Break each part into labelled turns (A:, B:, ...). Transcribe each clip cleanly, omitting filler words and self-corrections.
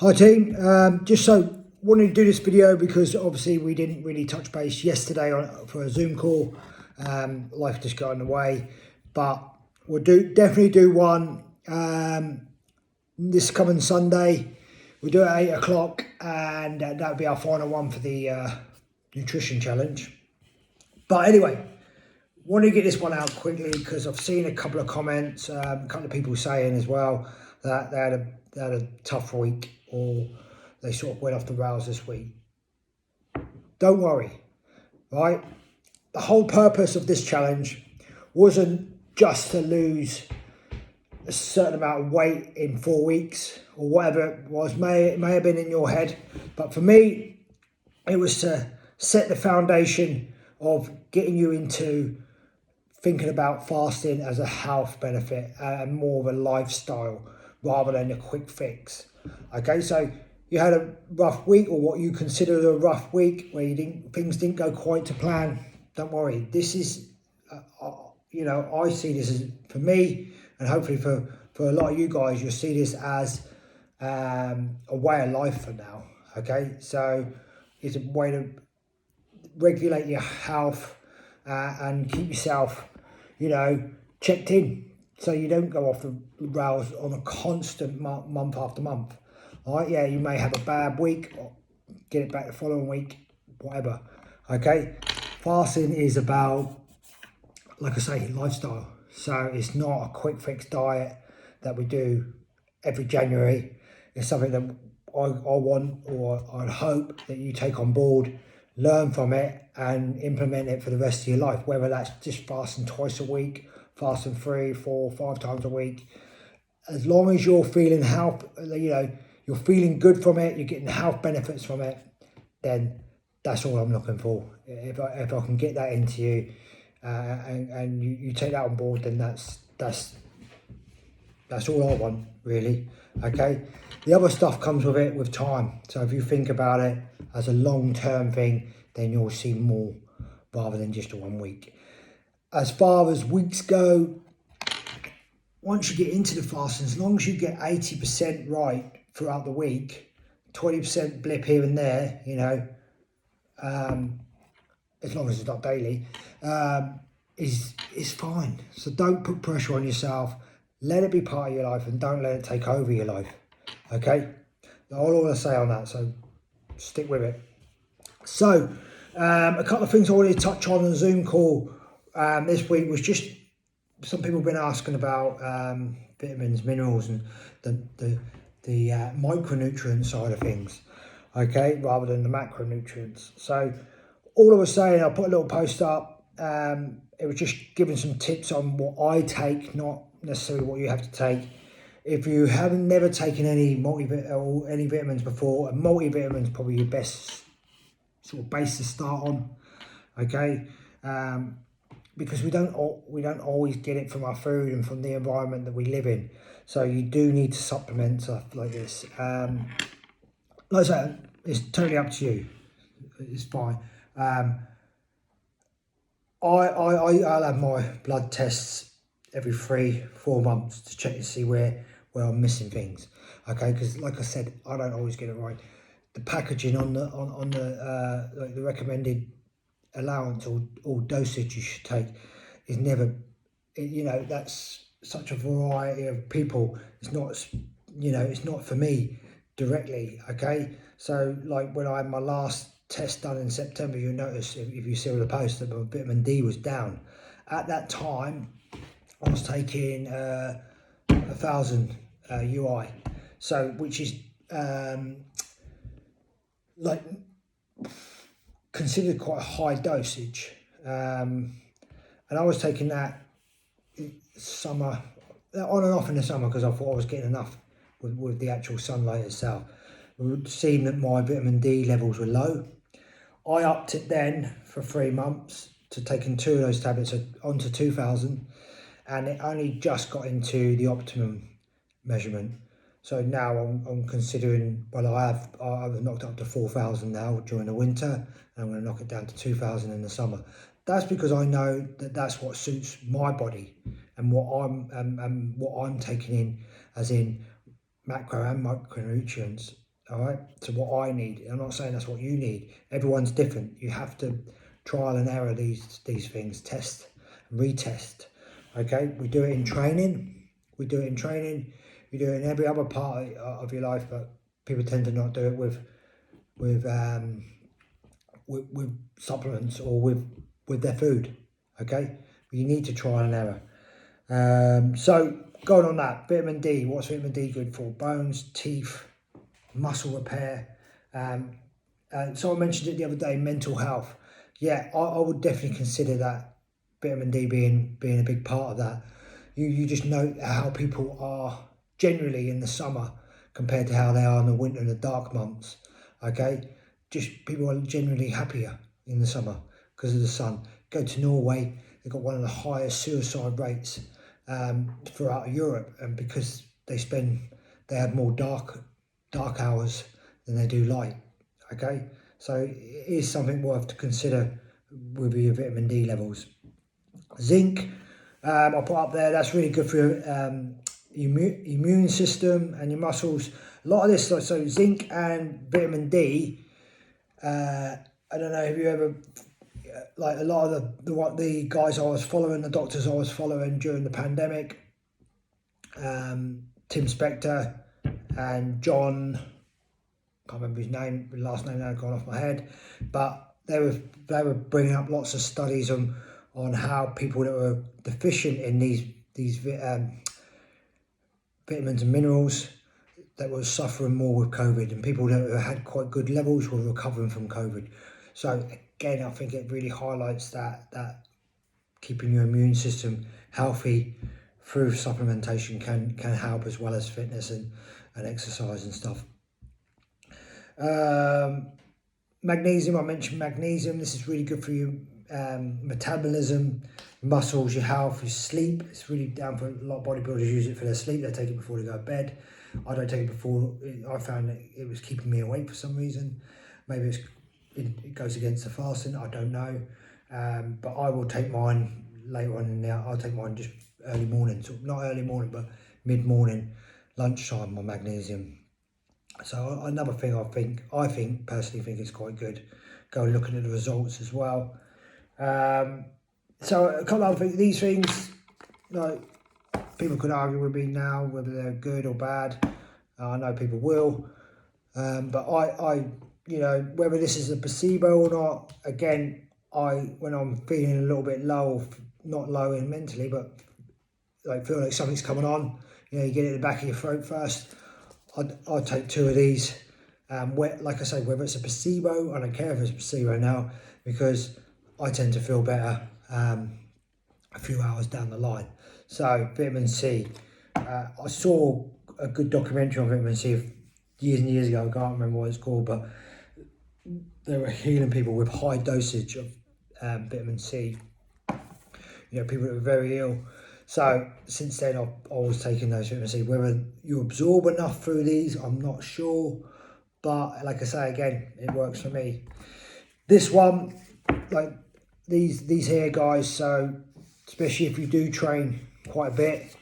A: Hi team, just so wanted to do this video because obviously we didn't really touch base yesterday for a Zoom call. Life just got in the way, but we'll definitely do one this coming Sunday. We'll do it at 8 o'clock, and that'll be our final one for the nutrition challenge. But anyway, want to get this one out quickly because I've seen a couple of comments, a couple of people saying as well that they had a tough week, or they sort of went off the rails this week. Don't worry, right? The whole purpose of this challenge wasn't just to lose a certain amount of weight in 4 weeks or whatever it was. It may have been in your head, but for me, it was to set the foundation of getting you into thinking about fasting as a health benefit and more of a lifestyle rather than a quick fix. Okay, so you had a rough week, or what you considered a rough week, where things didn't go quite to plan. Don't worry. This is, I see this as, for me, and hopefully for a lot of you guys, you'll see this as a way of life for now. Okay, so it's a way to regulate your health and keep yourself, checked in, so you don't go off the rails on a constant month after month. All right, yeah, you may have a bad week, or get it back the following week, whatever. Okay, fasting is about, like I say, lifestyle. So it's not a quick fix diet that we do every January. It's something that I want, or I hope that you take on board, learn from it, and implement it for the rest of your life. Whether that's just fasting twice a week, fasting 3, 4, 5 times a week. As long as you're feeling health, you're feeling good from it, you're getting health benefits from it, then that's all I'm looking for. If I can get that into you, and you take that on board, then that's all I want, really. Okay, the other stuff comes with it with time. So if you think about it as a long-term thing, then you'll see more rather than just a 1 week. As far as weeks go, once you get into the fasting, as long as you get 80% right throughout the week, 20% blip here and there, as long as it's not daily, is fine. So don't put pressure on yourself. Let it be part of your life, and don't let it take over your life. Okay? That's all I want to say on that, so stick with it. So, a couple of things I wanted to touch on the Zoom call this week was just, some people have been asking about vitamins, minerals, and the micronutrient side of things, okay, rather than the macronutrients. So all I was saying, I put a little post up, it was just giving some tips on what I take, not necessarily what you have to take. If you haven't never taken any vitamins before, a multivitamin is probably your best sort of base to start on, okay, because we don't always get it from our food and from the environment that we live in. So you do need to supplement stuff like this. Like I said, it's totally up to you. It's fine. I'll have my blood tests every 3-4 months to check to see where I'm missing things. Okay, because like I said, I don't always get it right. The packaging on the recommended allowance or dosage you should take is never, that's such a variety of people. It's not, it's not for me directly. Okay, so like when I had my last test done in September, you'll notice, if you see the post, that my vitamin D was down. At that time, I was taking 1,000 UI, so which is like considered quite a high dosage, and I was taking that summer, on and off in the summer, because I thought I was getting enough with the actual sunlight itself. It would seem that my vitamin D levels were low. I upped it then for 3 months to taking 2 of those tablets onto 2,000, and it only just got into the optimum measurement. So now I'm considering, well, I've knocked up to 4,000 now during the winter, and I'm going to knock it down to 2,000 in the summer. That's because I know that that's what suits my body and what I'm taking in, as in macro and micronutrients, all right, to what I need. I'm not saying that's what you need. Everyone's different. You have to trial and error these things, test and retest. Okay, we do it in training. We do it in training. We do it in every other part of your life, but people tend to not do it with supplements or with their food. Okay, you need to trial and error. So going on that, vitamin D. What's vitamin D good for? Bones, teeth, muscle repair. So I mentioned it the other day, mental health. Yeah, I would definitely consider that vitamin D being a big part of that. You just know how people are generally in the summer compared to how they are in the winter and the dark months. Okay, just people are generally happier in the summer because of the sun. Go to Norway, they've got one of the highest suicide rates throughout Europe, and because they have more dark hours than they do light. Okay, so it is something worth to consider with your vitamin D levels. Zinc, I'll put up there. That's really good for your immune system and your muscles. A lot of this, so zinc and vitamin D. I don't know if you ever like a lot of the guys I was following, the doctors I was following during the pandemic. Tim Spector and John. Can't remember his name, last name now gone off my head, but they were bringing up lots of studies on how people that were deficient in these vitamins and minerals that were suffering more with COVID, and people that had quite good levels were recovering from COVID. So again, I think it really highlights that keeping your immune system healthy through supplementation can help, as well as fitness and exercise and stuff. Magnesium, I mentioned magnesium. This is really good for your metabolism, muscles, your health, your sleep. It's really down for a lot of bodybuilders use it for their sleep. They take it before they go to bed. I don't take it before. I found that it was keeping me awake for some reason. Maybe it goes against the fasting. I don't know. But I will take mine later on in the I'll take mine just early morning. So not early morning, but mid-morning, lunchtime, my magnesium. So another thing I personally think is quite good. Go looking at the results as well. So a couple of things. These things, like people could argue with me now whether they're good or bad. I know people will, but I whether this is a placebo or not. Again, when I'm feeling a little bit low, not low in mentally, but like feel like something's coming on. You get it in the back of your throat first. I'd take 2 of these. Like I say, whether it's a placebo, I don't care if it's a placebo now, because I tend to feel better a few hours down the line. So vitamin C. I saw a good documentary on vitamin C years and years ago. I can't remember what it's called, but they were healing people with high dosage of vitamin C. People that were very ill. So since then, I've always taken those vitamin C. Whether you absorb enough through these, I'm not sure. But like I say, again, it works for me. This one, like these here guys, so especially if you do train quite a bit,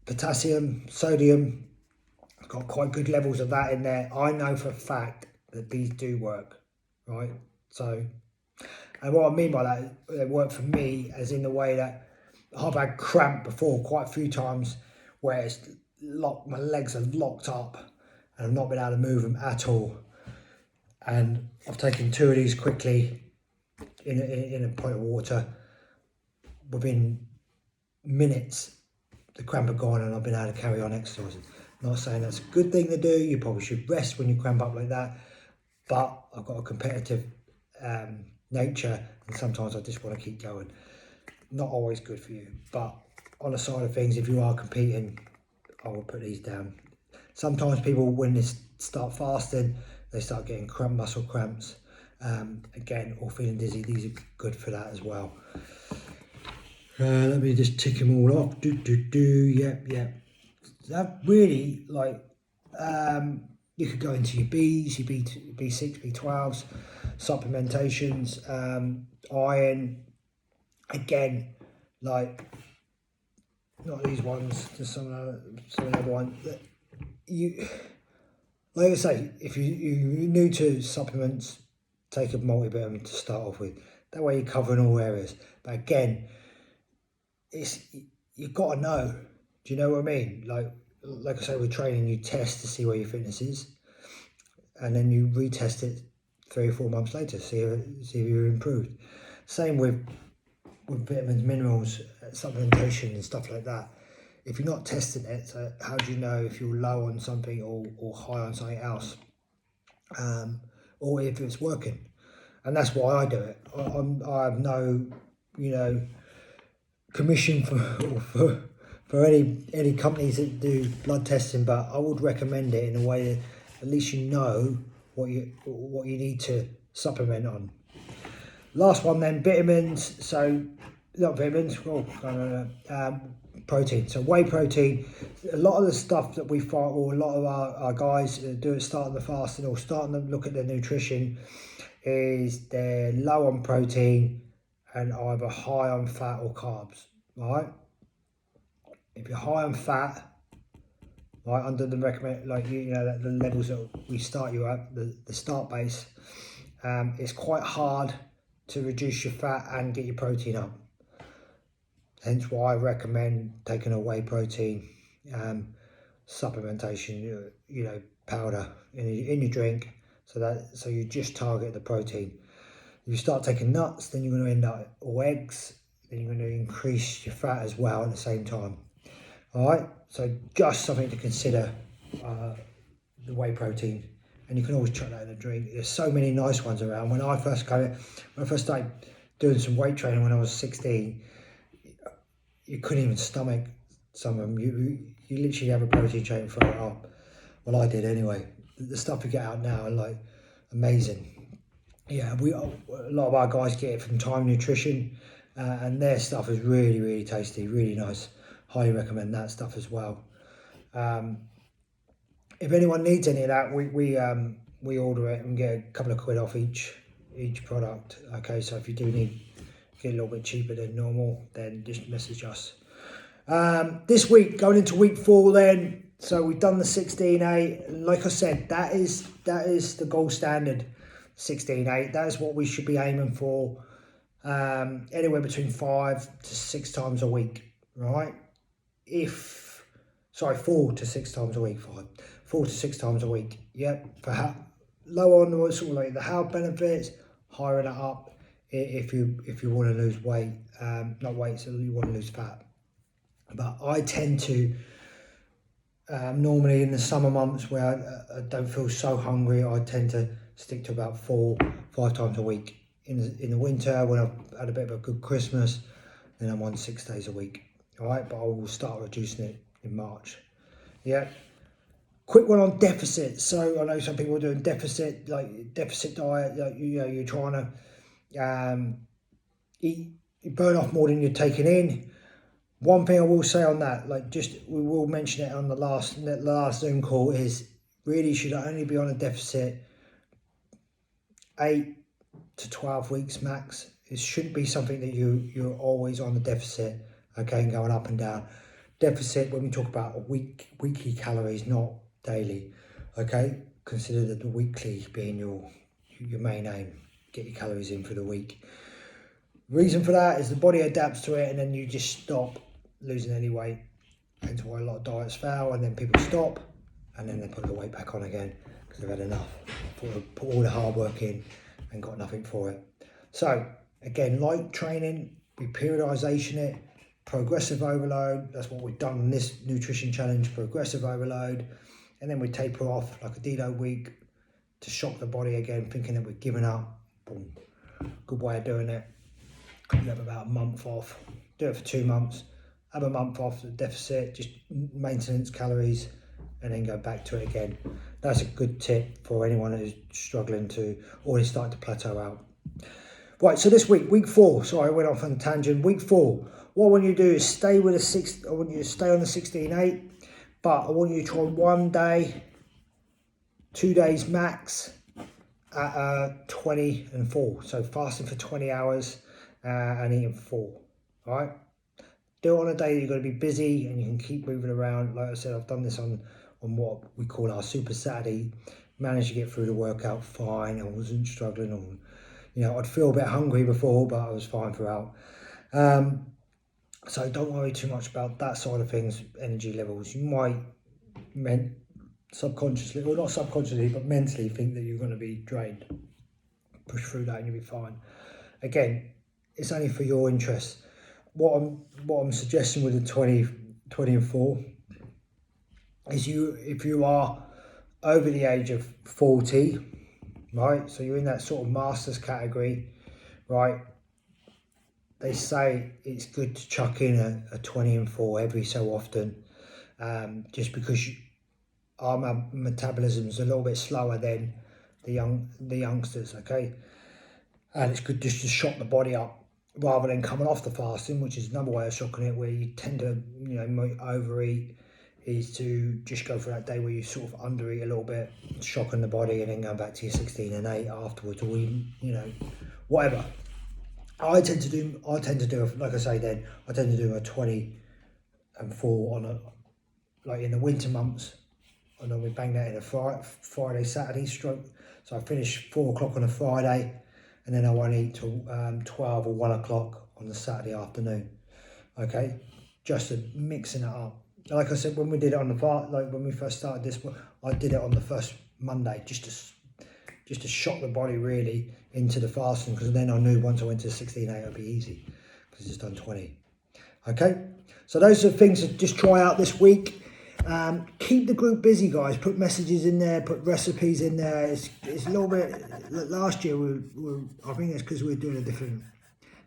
A: potassium, sodium, got quite good levels of that in there. I know for a fact that these do work, right? So, and what I mean by that, they work for me as in the way that I've had cramp before quite a few times where it's my legs are locked up and I've not been able to move them at all. And I've taken 2 of these quickly in a point of water. Within minutes, the cramp had gone and I've been able to carry on exercising. Not saying that's a good thing to do. You probably should rest when you cramp up like that. But I've got a competitive nature, and sometimes I just want to keep going. Not always good for you, but on the side of things, if you are competing, I will put these down. Sometimes people, when they start fasting, they start getting muscle cramps, again, or feeling dizzy. These are good for that as well. Let me just tick them all off. Yep. That really, like, you could go into your Bs, your B6, B12s, supplementations, iron. Again, like, not these ones, just some other one. like I say, if you're new to supplements, take a multivitamin to start off with. That way you're covering all areas. But again, you've got to know. Do you know what I mean? Like I say, with training, you test to see where your fitness is, and then you retest it 3 or 4 months later, see if you're improved. Same with vitamins, minerals, supplementation and stuff like that. If you're not testing it, so how do you know if you're low on something or high on something else, or if it's working? And that's why I do it. I have no, commission for any companies that do blood testing, but I would recommend it in a way that at least you know what you need to supplement on. Last one then, vitamins. So not vitamins, protein. So whey protein. A lot of the stuff that we find, or a lot of our guys do at starting the fasting or starting to look at their nutrition, is they're low on protein and either high on fat or carbs, right? If you're high on fat, right, under the recommend, the levels that we start you at, the start base, it's quite hard to reduce your fat and get your protein up. Hence why I recommend taking a whey protein supplementation, powder in your drink, so you just target the protein. If you start taking nuts, then you're going to end up, or eggs, then you're going to increase your fat as well at the same time. All right, so just something to consider, the whey protein, and you can always chuck that in a drink. There's so many nice ones around. When I first started doing some weight training when I was 16, you couldn't even stomach some of them. You literally have a protein shake and throw it up. Well, I did anyway. The stuff we get out now are like amazing. Yeah, a lot of our guys get it from Time Nutrition, and their stuff is really, really tasty, really nice. Highly recommend that stuff as well. If anyone needs any of that, we order it and get a couple of quid off each product. Okay, so if you do need get a little bit cheaper than normal, then just message us. This week, going into week 4 then, so we've done the 16-8. Like I said, that is the gold standard, 16-8. That is what we should be aiming for, anywhere between 5 to 6 times a week, right? 4 to 6 times a week, 4 to 6 times a week. Yep, for low on sort of like the health benefits, higher it up if you want to lose weight, not weight, so you want to lose fat. But I tend to normally in the summer months where I don't feel so hungry, I tend to stick to about 4-5 times a week. In the winter, when I've had a bit of a good Christmas, then I'm on 6 days a week. All right, but I will start reducing it in March. Yeah. Quick one on deficit. So I know some people are doing deficit diet. You're trying to you burn off more than you're taking in. One thing I will say on that, we will mention it on the last Zoom call, is really should only be on a deficit 8 to 12 weeks max. It shouldn't be something that you're always on the deficit, okay, and going up and down. Deficit, when we talk about weekly calories, not daily, okay. Consider the weekly being your main aim. Get your calories in for the week. Reason for that is the body adapts to it, and then you just stop losing any weight. Hence why a lot of diets fail, and then people stop, and then they put the weight back on again because they've had enough. Put all the hard work in and got nothing for it. So again, like training, we periodization it, progressive overload. That's what we've done on this nutrition challenge, progressive overload, and then we taper off like a deload week to shock the body again, thinking that we've given up. Boom. Good way of doing it. You have about a month off. Do it for 2 months. Have a month off the deficit, just maintenance calories, and then go back to it again. That's a good tip for anyone who's struggling to, or is starting to plateau out. Right, so this week 4, sorry, I went off on a tangent. Week 4, what I want you to do is stay with I want you to stay on the 16-8, but I want you to try 1 day, 2 days max at 20 and 4. So fasting for 20 hours and eating 4, all right? Do it on a day that you're going to be busy and you can keep moving around. Like I said, I've done this on what we call our Super Saturday. Managed to get through the workout fine. I wasn't struggling. Or, you know, I'd feel a bit hungry before, but I was fine throughout. So don't worry too much about that side of things, energy levels. You might subconsciously, or not subconsciously, but mentally think that you're going to be drained. Push through that and you'll be fine. Again, it's only for your interest. What I'm suggesting with the 20 and 4 is if you are over the age of 40, right? So you're in that sort of masters category, right? They say it's good to chuck in a 20 and 4 every so often, just because our metabolism is a little bit slower than the youngsters, okay? And it's good just to shock the body up rather than coming off the fasting, which is another way of shocking it, where you tend to, you know, overeat, is to just go for that day where you sort of undereat a little bit, shocking the body, and then going back to your 16 and 8 afterwards, or even, you know, whatever. I tend to do, like I say then, I tend to do a 20 and 4 on a, like in the winter months, and then we bang that in a Friday, Saturday stroke. So I finish 4 o'clock on a Friday, and then I won't eat till 12 or 1 o'clock on the Saturday afternoon. Okay, just to mixing it up. Like I said, when we did it on the like when we first started this, I did it on the first Monday just to shock the body really into the fasting, because then I knew once I went to 16-8 it would be easy, because it's done 20. Okay, so those are things to just try out this week. Keep the group busy, guys. Put messages in there, put recipes in there. It's a little bit, last year I think it's because we were doing a different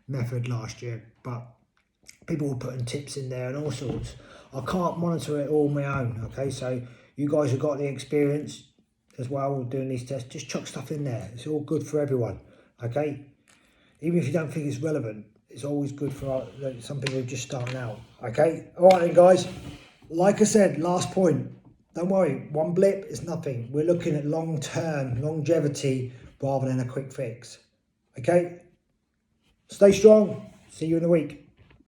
A: method last year, but people were putting tips in there and all sorts. I can't monitor it all on my own, okay? So you guys have got the experience as well doing these tests. Just chuck stuff in there. It's all good for everyone, okay? Even if you don't think it's relevant, it's always good for some people who are just starting out, okay? All right then, guys. Like I said, last point. Don't worry, one blip is nothing. We're looking at long-term longevity rather than a quick fix, okay? Stay strong. See you in a week.